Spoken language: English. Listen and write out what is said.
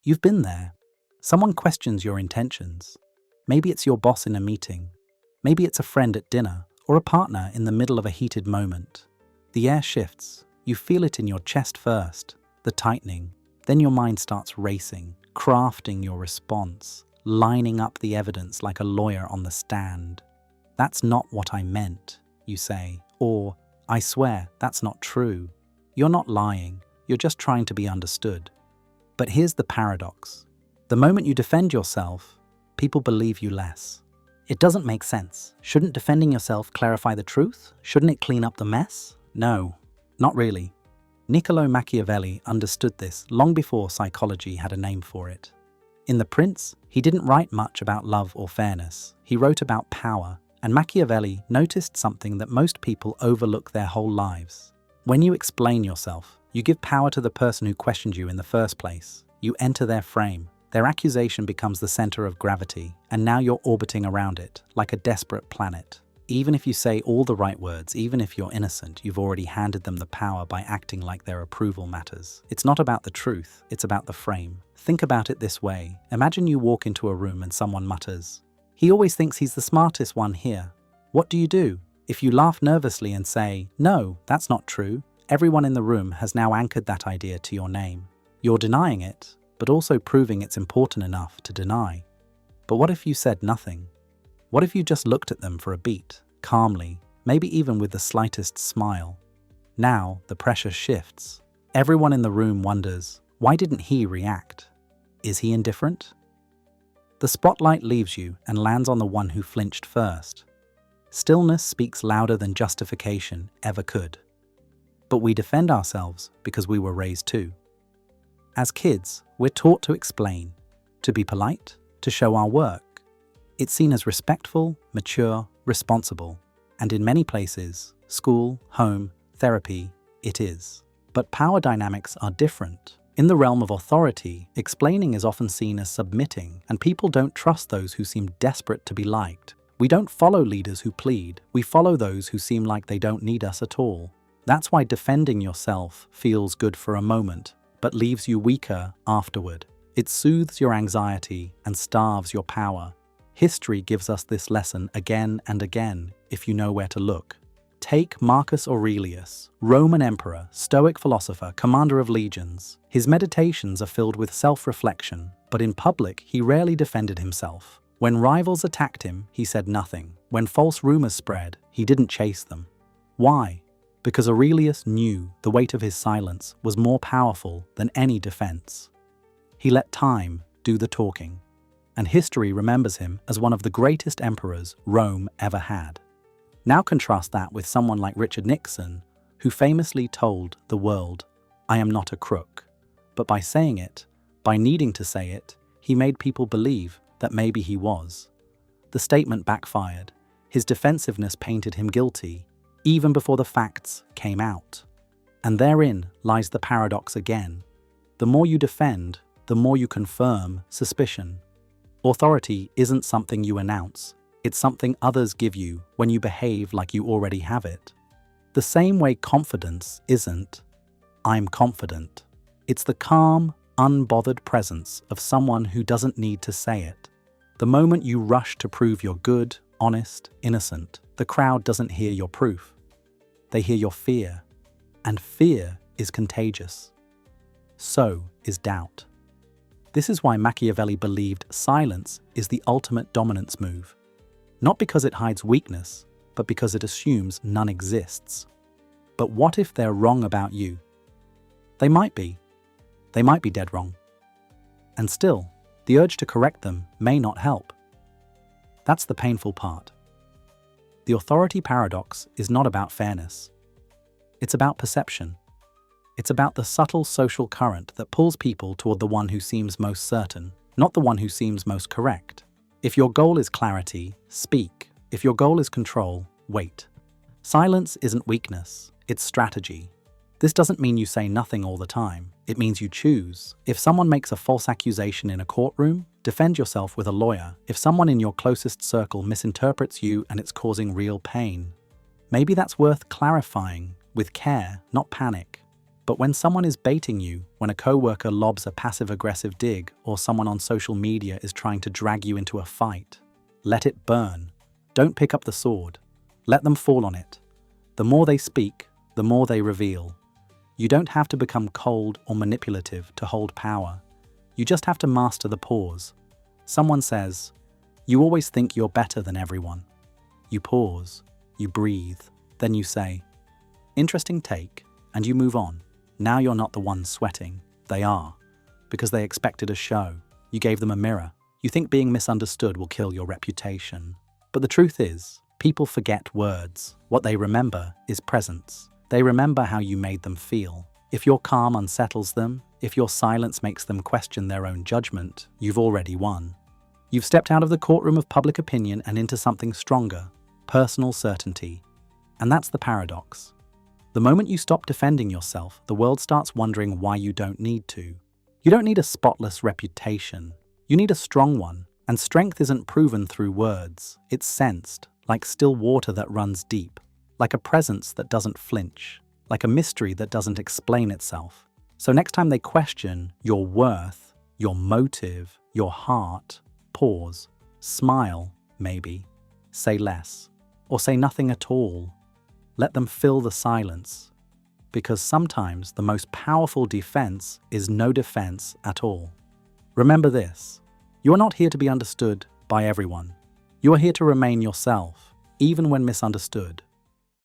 You've been there. Someone questions your intentions. Maybe it's your boss in a meeting. Maybe it's a friend at dinner, or a partner in the middle of a heated moment. The air shifts. You feel it in your chest first, the tightening. Then your mind starts racing, crafting your response, lining up the evidence like a lawyer on the stand. "That's not what I meant," you say, or "I swear, that's not true." You're not lying, you're just trying to be understood. But here's the paradox. The moment you defend yourself, people believe you less. It doesn't make sense. Shouldn't defending yourself clarify the truth? Shouldn't it clean up the mess? No, not really. Niccolo Machiavelli understood this long before psychology had a name for it. In The Prince, he didn't write much about love or fairness. He wrote about power, and Machiavelli noticed something that most people overlook their whole lives. When you explain yourself, you give power to the person who questioned you in the first place. You enter their frame. Their accusation becomes the center of gravity, and now you're orbiting around it, like a desperate planet. Even if you say all the right words, even if you're innocent, you've already handed them the power by acting like their approval matters. It's not about the truth, it's about the frame. Think about it this way. Imagine you walk into a room and someone mutters, "He always thinks he's the smartest one here." What do? If you laugh nervously and say, "No, that's not true," everyone in the room has now anchored that idea to your name. You're denying it, but also proving it's important enough to deny. But what if you said nothing? What if you just looked at them for a beat, calmly, maybe even with the slightest smile? Now the pressure shifts. Everyone in the room wonders, why didn't he react? Is he indifferent? The spotlight leaves you and lands on the one who flinched first. Stillness speaks louder than justification ever could. But we defend ourselves because we were raised to. As kids, we're taught to explain, to be polite, to show our work. It's seen as respectful, mature, responsible, and in many places, school, home, therapy, it is. But power dynamics are different. In the realm of authority, explaining is often seen as submitting, and people don't trust those who seem desperate to be liked. We don't follow leaders who plead, we follow those who seem like they don't need us at all. That's why defending yourself feels good for a moment, but leaves you weaker afterward. It soothes your anxiety and starves your power. History gives us this lesson again and again, if you know where to look. Take Marcus Aurelius, Roman emperor, Stoic philosopher, commander of legions. His meditations are filled with self-reflection, but in public he rarely defended himself. When rivals attacked him, he said nothing. When false rumors spread, he didn't chase them. Why? Because Aurelius knew the weight of his silence was more powerful than any defense. He let time do the talking, and history remembers him as one of the greatest emperors Rome ever had. Now contrast that with someone like Richard Nixon, who famously told the world, "I am not a crook." But by saying it, by needing to say it, he made people believe that maybe he was. The statement backfired. His defensiveness painted him guilty, even before the facts came out. And therein lies the paradox again. The more you defend, the more you confirm suspicion. Authority isn't something you announce. It's something others give you when you behave like you already have it. The same way confidence isn't, "I'm confident." It's the calm, unbothered presence of someone who doesn't need to say it. The moment you rush to prove you're good, honest, innocent, the crowd doesn't hear your proof. They hear your fear, and fear is contagious. So is doubt. This is why Machiavelli believed silence is the ultimate dominance move. Not because it hides weakness, but because it assumes none exists. But what if they're wrong about you? They might be. They might be dead wrong. And still, the urge to correct them may not help. That's the painful part. The authority paradox is not about fairness. It's about perception. It's about the subtle social current that pulls people toward the one who seems most certain, not the one who seems most correct. If your goal is clarity, speak. If your goal is control, wait. Silence isn't weakness, it's strategy. This doesn't mean you say nothing all the time. It means you choose. If someone makes a false accusation in a courtroom, defend yourself with a lawyer. If someone in your closest circle misinterprets you and it's causing real pain, maybe that's worth clarifying with care, not panic. But when someone is baiting you, when a coworker lobs a passive-aggressive dig, or someone on social media is trying to drag you into a fight, let it burn. Don't pick up the sword. Let them fall on it. The more they speak, the more they reveal. You don't have to become cold or manipulative to hold power. You just have to master the pause. Someone says, "You always think you're better than everyone." You pause, you breathe, then you say, "Interesting take," and you move on. Now you're not the one sweating. They are. Because they expected a show. You gave them a mirror. You think being misunderstood will kill your reputation. But the truth is, people forget words. What they remember is presence. They remember how you made them feel. If your calm unsettles them, if your silence makes them question their own judgment, you've already won. You've stepped out of the courtroom of public opinion and into something stronger, personal certainty. And that's the paradox. The moment you stop defending yourself, the world starts wondering why you don't need to. You don't need a spotless reputation. You need a strong one. And strength isn't proven through words. It's sensed, like still water that runs deep, like a presence that doesn't flinch, like a mystery that doesn't explain itself. So next time they question your worth, your motive, your heart, pause, smile, maybe, say less, or say nothing at all. Let them fill the silence, because sometimes the most powerful defense is no defense at all. Remember this, you are not here to be understood by everyone. You are here to remain yourself, even when misunderstood.